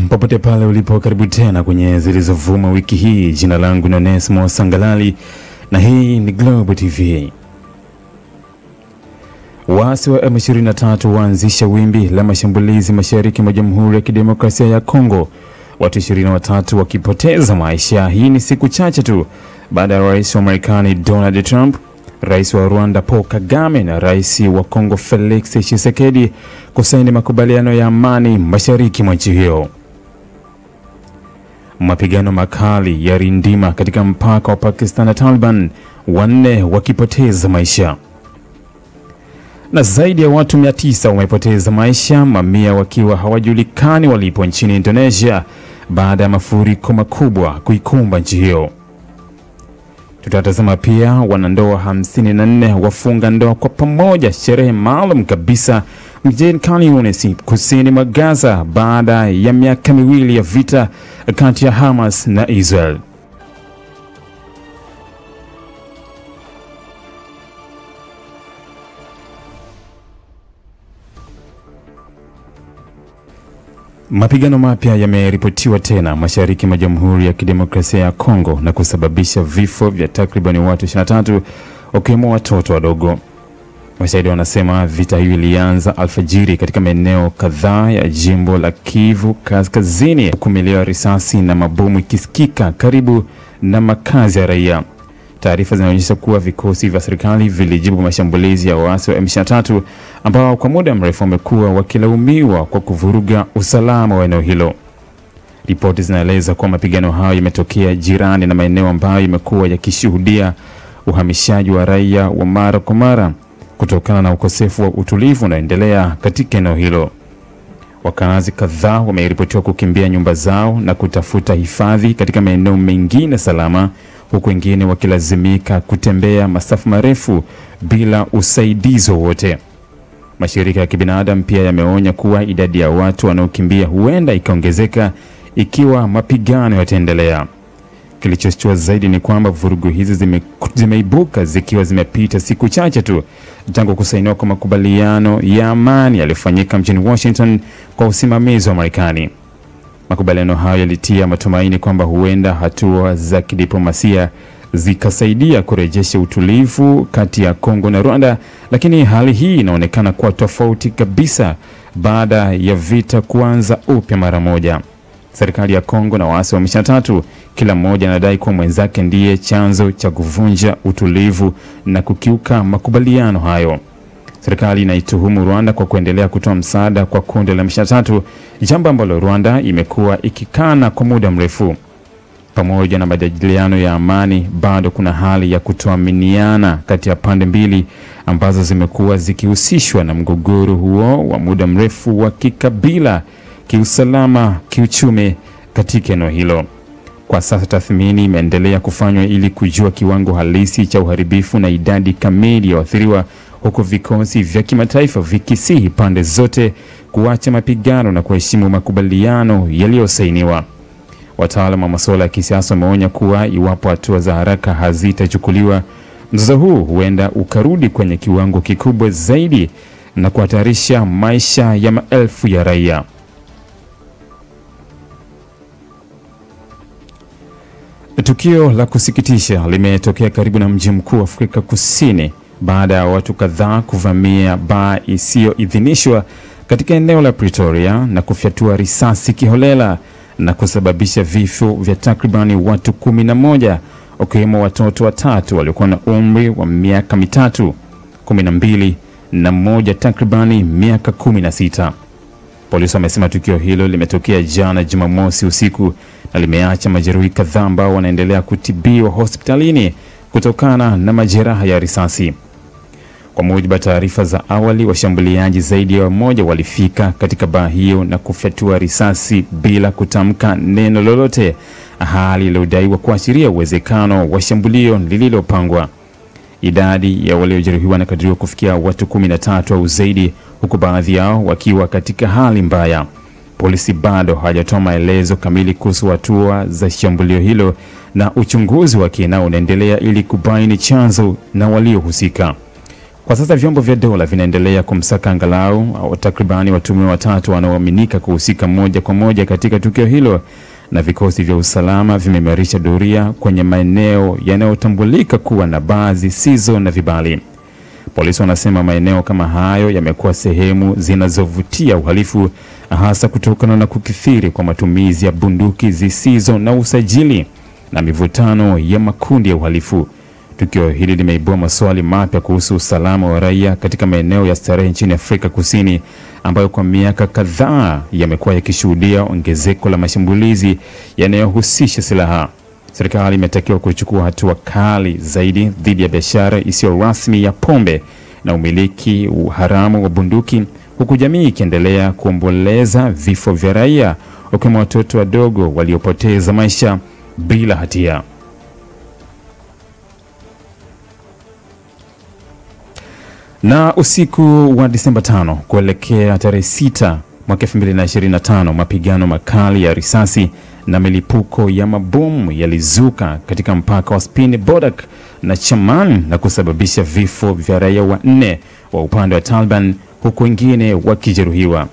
Popote pale ulipo, karibu tena kwenye zilizovuma wiki hii. Jina langu ni Onesmo Sangalali na hii ni Global TV. Waasi wa M23 waanzisha wimbi la mashambulizi mashariki mwa Jamhuri ya Kidemokrasia ya Kongo, watu 23 wakipoteza maisha. Hii ni siku chache tu baada ya Rais wa Marekani Donald Trump, Rais wa Rwanda Paul Kagame na Rais wa Kongo Felix Tshisekedi kusaini makubaliano ya amani mashariki mwa nchi hiyo. Mapigano makali ya rindima katika mpaka wa Pakistan na Taliban, wanne wakipoteza maisha. Na zaidi ya watu 900 wamepoteza maisha, mamia wakiwa hawajulikani walipo nchini Indonesia baada ya mafuriko makubwa kuikumba nchi hiyo. Tutatazama pia wanandoa 54 wafunga ndoa kwa pamoja, sherehe maalum kabisa mjini Khan Younis kusini mwa Gaza baada ya miaka miwili ya vita kati ya Hamas na Israel. Mapigano mapya yameripotiwa tena mashariki mwa Jamhuri ya Kidemokrasia ya Kongo na kusababisha vifo vya takriban watu 23 wakiwemo watoto wadogo. Mashahidi wanasema vita hivi ilianza alfajiri katika maeneo kadhaa ya jimbo la Kivu Kaskazini, huku milio ya risasi na mabomu ikisikika karibu na makazi ya raia. Taarifa zinaonyesha kuwa vikosi vya serikali vilijibu mashambulizi ya waasi wa M23 ambao kwa muda mrefu wamekuwa wakilaumiwa kwa kuvuruga usalama wa eneo hilo. Ripoti zinaeleza kuwa mapigano hayo yametokea jirani na maeneo ambayo yamekuwa yakishuhudia uhamishaji wa raia wa mara kwa mara kutokana na ukosefu wa utulivu unaoendelea katika eneo hilo. Wakazi kadhaa wameripotiwa kukimbia nyumba zao na kutafuta hifadhi katika maeneo mengine salama, huku wengine wakilazimika kutembea masafa marefu bila usaidizi wowote. Mashirika ya kibinadamu pia yameonya kuwa idadi ya watu wanaokimbia huenda ikaongezeka ikiwa mapigano yataendelea. Kilichoshtua zaidi ni kwamba vurugu hizi zimeibuka zikiwa zimepita siku chache tu tangu kusainiwa kwa makubaliano ya amani yaliyofanyika mjini Washington kwa usimamizi wa Marekani. Makubaliano hayo yalitia matumaini kwamba huenda hatua za kidiplomasia zikasaidia kurejesha utulivu kati ya Kongo na Rwanda, lakini hali hii inaonekana kuwa tofauti kabisa baada ya vita kuanza upya mara moja. Serikali ya Kongo na waasi wa M23 kila mmoja anadai kuwa mwenzake ndiye chanzo cha kuvunja utulivu na kukiuka makubaliano hayo. Serikali inaituhumu Rwanda kwa kuendelea kutoa msaada kwa kundi la M23, jambo ambalo Rwanda imekuwa ikikana kwa muda mrefu. Pamoja na majadiliano ya amani, bado kuna hali ya kutoaminiana kati ya pande mbili ambazo zimekuwa zikihusishwa na mgogoro huo wa muda mrefu wa kikabila, kiusalama, kiuchumi katika eneo hilo. Kwa sasa tathmini imeendelea kufanywa ili kujua kiwango halisi cha uharibifu na idadi kamili ya waathiriwa, huku vikosi vya kimataifa vikisihi pande zote kuacha mapigano na kuheshimu makubaliano yaliyosainiwa. Wataalamu wa masuala ya kisiasa wameonya kuwa iwapo hatua za haraka hazitachukuliwa, mzozo huu huenda ukarudi kwenye kiwango kikubwa zaidi na kuhatarisha maisha ya maelfu ya raia. Tukio la kusikitisha limetokea karibu na mji mkuu wa Afrika Kusini baada ya watu kadhaa kuvamia baa isiyoidhinishwa katika eneo la Pretoria na kufyatua risasi kiholela na kusababisha vifo vya takribani watu 11, wakiwemo watoto watatu waliokuwa na umri wa miaka 3, 12 na mmoja takribani miaka 16. Polisi wamesema tukio hilo limetokea jana Jumamosi usiku na limeacha majeruhi kadhaa ambao wanaendelea kutibiwa hospitalini kutokana na majeraha ya risasi. Kwa mujibu wa taarifa za awali, washambuliaji zaidi ya mmoja walifika katika baa hiyo na kufyatua risasi bila kutamka neno lolote, hali iliyodaiwa kuashiria uwezekano wa shambulio lililopangwa. Idadi ya waliojeruhiwa inakadiriwa kufikia watu 13 au zaidi, huku baadhi yao wakiwa katika hali mbaya. Polisi bado hawajatoa maelezo kamili kuhusu hatua za shambulio hilo na uchunguzi wa kina unaendelea ili kubaini chanzo na waliohusika. Kwa sasa vyombo vya dola vinaendelea kumsaka angalau takribani watuhumiwa 3 wanaoaminika kuhusika moja kwa moja katika tukio hilo, na vikosi vya usalama vimeimarisha doria kwenye maeneo yanayotambulika kuwa na baa zisizo na vibali. Polisi wanasema maeneo kama hayo yamekuwa sehemu zinazovutia uhalifu, hasa kutokana na kukithiri kwa matumizi ya bunduki zisizo na usajili na mivutano ya makundi ya uhalifu. Tukio hili limeibua maswali mapya kuhusu usalama wa raia katika maeneo ya starehe nchini Afrika Kusini, ambayo kwa miaka kadhaa yamekuwa yakishuhudia ongezeko la mashambulizi yanayohusisha silaha. Serikali imetakiwa kuchukua hatua kali zaidi dhidi ya biashara isiyo rasmi ya pombe na umiliki haramu wa bunduki, huku jamii ikiendelea kuomboleza vifo vya raia, wakiwemo watoto wadogo waliopoteza maisha bila hatia. Na usiku wa Disemba 5 kuelekea tarehe 6 mwaka 2025, mapigano makali ya risasi na milipuko ya mabomu yalizuka katika mpaka wa Spini Bodak na Chaman na kusababisha vifo vya raia 4 wa upande wa Taliban, huku wengine wakijeruhiwa.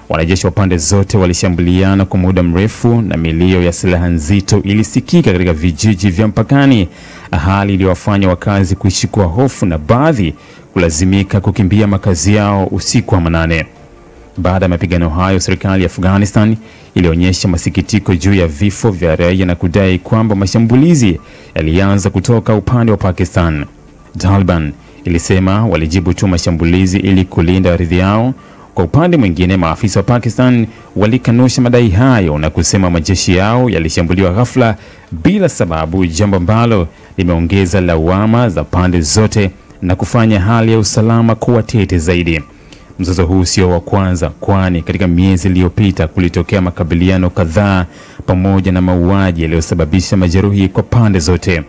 Wanajeshi wa pande zote walishambuliana kwa muda mrefu na milio ya silaha nzito ilisikika katika vijiji vya mpakani, hali iliyowafanya wakazi kuishi kwa hofu na baadhi kulazimika kukimbia makazi yao usiku wa manane. Baada ya mapigano hayo, serikali ya Afghanistan ilionyesha masikitiko juu ya vifo vya raia na kudai kwamba mashambulizi yalianza kutoka upande wa Pakistan. Taliban ilisema walijibu tu mashambulizi ili kulinda ardhi yao. Kwa upande mwingine, maafisa wa Pakistan walikanusha madai hayo na kusema majeshi yao yalishambuliwa ghafla bila sababu, jambo ambalo limeongeza lawama za pande zote na kufanya hali ya usalama kuwa tete zaidi. Mzozo huu sio wa kwanza, kwani katika miezi iliyopita kulitokea makabiliano kadhaa pamoja na mauaji yaliyosababisha majeruhi kwa pande zote.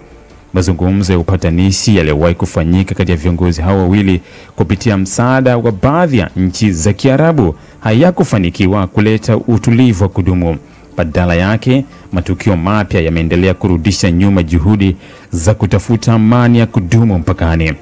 Mazungumzo ya upatanishi yaliyowahi kufanyika kati ya viongozi hao wawili kupitia msaada wa baadhi ya nchi za Kiarabu hayakufanikiwa kuleta utulivu wa kudumu. Badala yake, matukio mapya yameendelea kurudisha nyuma juhudi za kutafuta amani ya kudumu mpakani.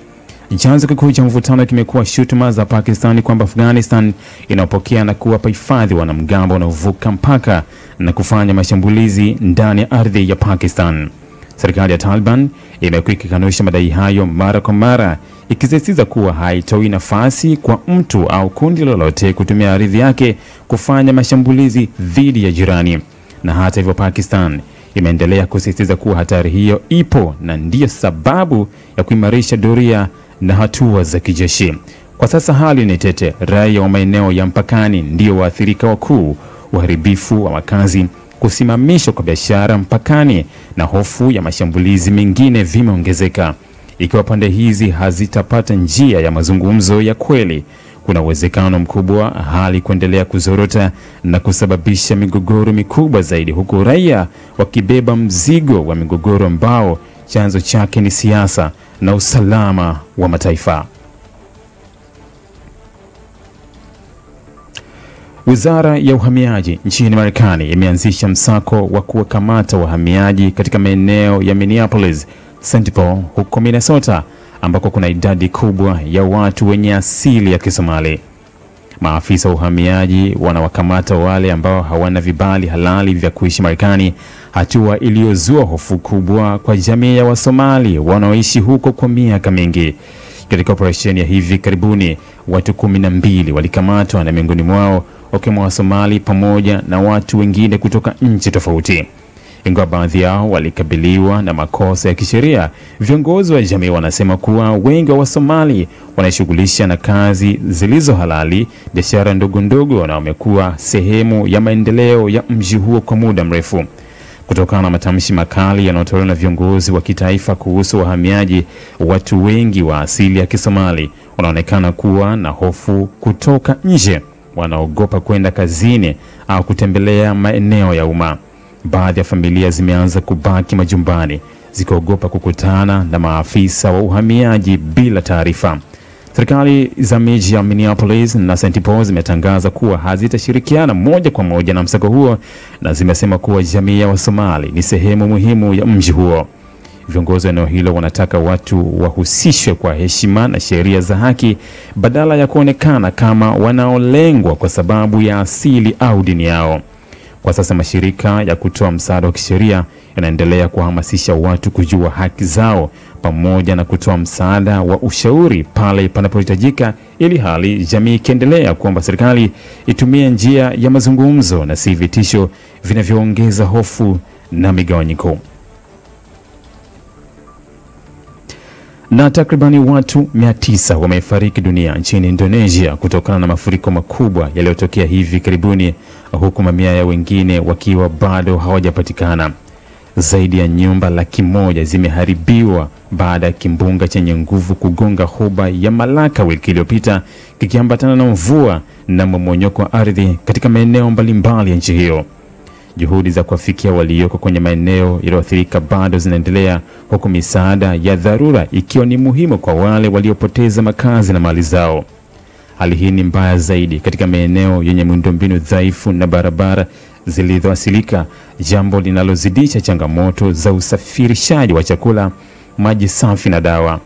Chanzo kikuu cha mvutano kimekuwa shutuma za Pakistan kwamba Afghanistan inapokea na kuwapa hifadhi wanamgambo wanaovuka mpaka na kufanya mashambulizi ndani ya ardhi ya Pakistan. Serikali ya Taliban imekuwa ikikanusha madai hayo mara kwa mara, ikisisitiza kuwa haitoi nafasi kwa mtu au kundi lolote kutumia ardhi yake kufanya mashambulizi dhidi ya jirani. Na hata hivyo, Pakistan imeendelea kusisitiza kuwa hatari hiyo ipo na ndiyo sababu ya kuimarisha doria na hatua za kijeshi. Kwa sasa hali ni tete. Raia wa maeneo ya mpakani ndio waathirika wakuu. Uharibifu wa makazi, kusimamishwa kwa biashara mpakani na hofu ya mashambulizi mengine vimeongezeka. Ikiwa pande hizi hazitapata njia ya mazungumzo ya kweli, kuna uwezekano mkubwa hali kuendelea kuzorota na kusababisha migogoro mikubwa zaidi, huku raia wakibeba mzigo wa migogoro ambao chanzo chake ni siasa na usalama wa mataifa. Wizara ya uhamiaji nchini Marekani imeanzisha msako wa kuwakamata wahamiaji katika maeneo ya Minneapolis, St. Paul huko Minnesota, ambako kuna idadi kubwa ya watu wenye asili ya Kisomali. Maafisa wa uhamiaji wanawakamata wale ambao hawana vibali halali vya kuishi Marekani, hatua iliyozua hofu kubwa kwa jamii ya Wasomali wanaoishi huko kwa miaka mingi. Katika operesheni ya hivi karibuni, watu 12 walikamatwa na miongoni mwao wakiwemo Wasomali pamoja na watu wengine kutoka nchi tofauti. Ingawa baadhi yao walikabiliwa na makosa ya kisheria, viongozi wa jamii wanasema kuwa wengi wa Wasomali wanashughulisha na kazi zilizo halali, biashara ndogo ndogo, na wamekuwa sehemu ya maendeleo ya mji huo kwa muda mrefu. Kutokana na matamshi makali yanayotolewa na viongozi wa kitaifa kuhusu wahamiaji, watu wengi wa asili ya Kisomali wanaonekana kuwa na hofu kutoka nje, wanaogopa kwenda kazini au kutembelea maeneo ya umma. Baadhi ya familia zimeanza kubaki majumbani zikiogopa kukutana na maafisa wa uhamiaji bila taarifa. Serikali za miji ya Minneapolis na St. Paul zimetangaza kuwa hazitashirikiana moja kwa moja na msako huo, na zimesema kuwa jamii ya Wasomali ni sehemu muhimu ya mji huo. Viongozi wa eneo hilo wanataka watu wahusishwe kwa heshima na sheria za haki badala ya kuonekana kama wanaolengwa kwa sababu ya asili au dini yao. Kwa sasa mashirika ya kutoa msaada wa kisheria yanaendelea kuhamasisha watu kujua haki zao pamoja na kutoa msaada wa ushauri pale panapohitajika, ili hali jamii ikiendelea kuomba serikali itumie njia ya mazungumzo na si vitisho vinavyoongeza hofu na migawanyiko. Na takribani watu 900 wamefariki dunia nchini Indonesia kutokana na mafuriko makubwa yaliyotokea hivi karibuni, huku mamia ya wengine wakiwa bado hawajapatikana. Zaidi ya nyumba 100,000 zimeharibiwa baada ya kimbunga chenye nguvu kugonga ghuba ya Malaka wiki iliyopita, kikiambatana na mvua na mmomonyoko wa ardhi katika maeneo mbalimbali ya nchi hiyo. Juhudi za kuwafikia walioko kwenye maeneo yaliyoathirika bado zinaendelea, huku misaada ya dharura ikiwa ni muhimu kwa wale waliopoteza makazi na mali zao. Hali hii ni mbaya zaidi katika maeneo yenye miundombinu dhaifu na barabara zilizoasilika, jambo linalozidisha changamoto za usafirishaji wa chakula, maji safi na dawa.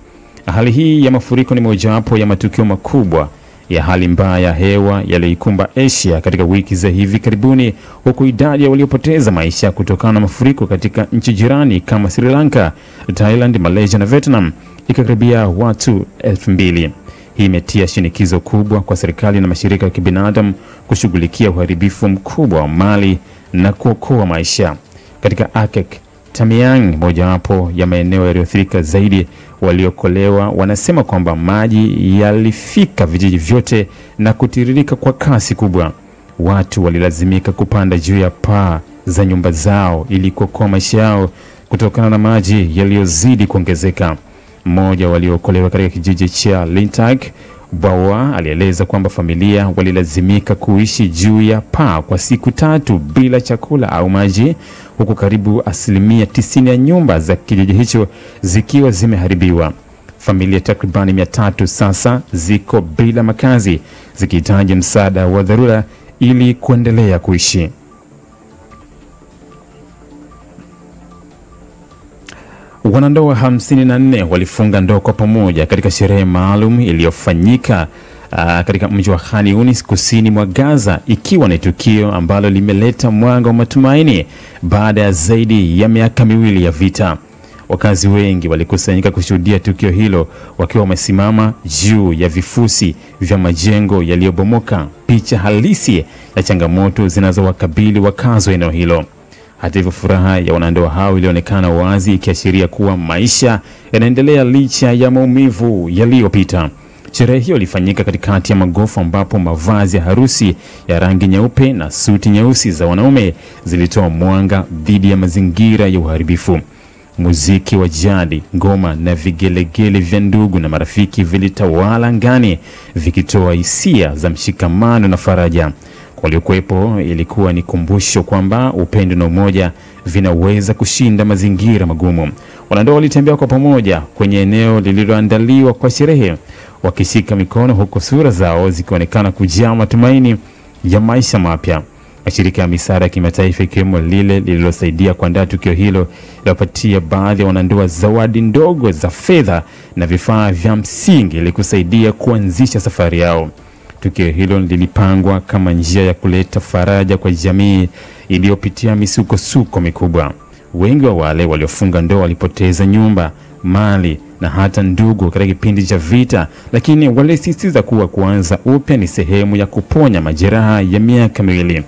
Hali hii ya mafuriko ni mojawapo ya matukio makubwa ya hali mbaya ya hewa yaliyoikumba Asia katika wiki za hivi karibuni, huku idadi ya waliopoteza maisha kutokana na mafuriko katika nchi jirani kama Sri Lanka, Thailand, Malaysia na Vietnam ikikaribia watu 2,000. Hii imetia shinikizo kubwa kwa serikali na mashirika ya kibinadamu kushughulikia uharibifu mkubwa wa mali na kuokoa maisha. Katika Aceh, Tamiang, mojawapo ya maeneo yaliyoathirika zaidi, waliokolewa wanasema kwamba maji yalifika vijiji vyote na kutiririka kwa kasi kubwa. Watu walilazimika kupanda juu ya paa za nyumba zao ili kuokoa maisha yao kutokana na maji yaliyozidi kuongezeka. Mmoja waliokolewa katika kijiji cha Lintag Bawa alieleza kwamba familia walilazimika kuishi juu ya paa kwa siku 3 bila chakula au maji, huku karibu 90% ya nyumba za kijiji hicho zikiwa zimeharibiwa. Familia takribani 300 sasa ziko bila makazi, zikihitaji msaada wa dharura ili kuendelea kuishi. Wanandoa 54 walifunga ndoa kwa pamoja katika sherehe maalum iliyofanyika katika mji wa Khan Yunis kusini mwa Gaza, ikiwa ni tukio ambalo limeleta mwanga wa matumaini baada ya zaidi ya miaka 2 ya vita. Wakazi wengi walikusanyika kushuhudia tukio hilo wakiwa wamesimama juu ya vifusi vya majengo yaliyobomoka, picha halisi ya changamoto zinazowakabili wakazi wa eneo hilo. Hata hivyo, furaha ya wanandoa hao ilionekana wazi, ikiashiria kuwa maisha yanaendelea licha ya maumivu yaliyopita. Sherehe hiyo ilifanyika katikati ya magofu, ambapo mavazi ya harusi ya rangi nyeupe na suti nyeusi za wanaume zilitoa mwanga dhidi ya mazingira ya uharibifu. Muziki wa jadi, ngoma na vigelegele vya ndugu na marafiki vilitawala angani, vikitoa hisia za mshikamano na faraja. Kwa waliokuwepo, ilikuwa ni kumbusho kwamba upendo na umoja vinaweza kushinda mazingira magumu. Wanandoa walitembea kwa pamoja kwenye eneo lililoandaliwa kwa sherehe, wakishika mikono, huko sura zao zikionekana kujaa matumaini ya maisha mapya. Mashirika ya misaada ya kimataifa, ikiwemo lile lililosaidia kuandaa tukio hilo, iliwapatia baadhi ya wanandoa zawadi ndogo za fedha na vifaa vya msingi ili kusaidia kuanzisha safari yao. Tukio hilo lilipangwa kama njia ya kuleta faraja kwa jamii iliyopitia misukosuko mikubwa. Wengi wa wale waliofunga ndoa walipoteza nyumba, mali na hata ndugu katika kipindi cha vita, lakini walisisitiza kuwa kuanza upya ni sehemu ya kuponya majeraha ya miaka 2.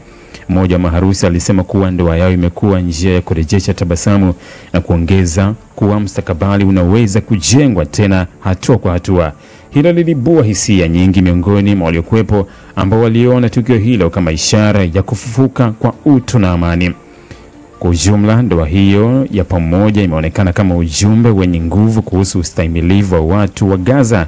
Mmoja wa maharusi alisema kuwa ndoa yao imekuwa njia ya kurejesha tabasamu na kuongeza kuwa mustakabali unaweza kujengwa tena hatua kwa hatua. Hilo lilibua hisia nyingi miongoni mwa waliokuwepo, ambao waliona tukio hilo kama ishara ya kufufuka kwa utu na amani. Kwa ujumla, ndoa hiyo ya pamoja imeonekana kama ujumbe wenye nguvu kuhusu ustahimilivu wa watu wa Gaza.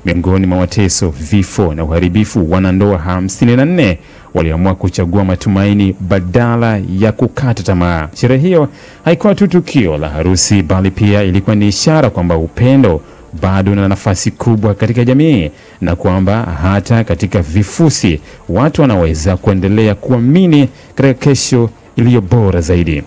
Miongoni mwa mateso, vifo na uharibifu, wanandoa 54 waliamua kuchagua matumaini badala ya kukata tamaa. Sherehe hiyo haikuwa tu tukio la harusi, bali pia ilikuwa ni ishara kwamba upendo bado una nafasi kubwa katika jamii, na kwamba hata katika vifusi watu wanaweza kuendelea kuamini katika kesho iliyo bora zaidi.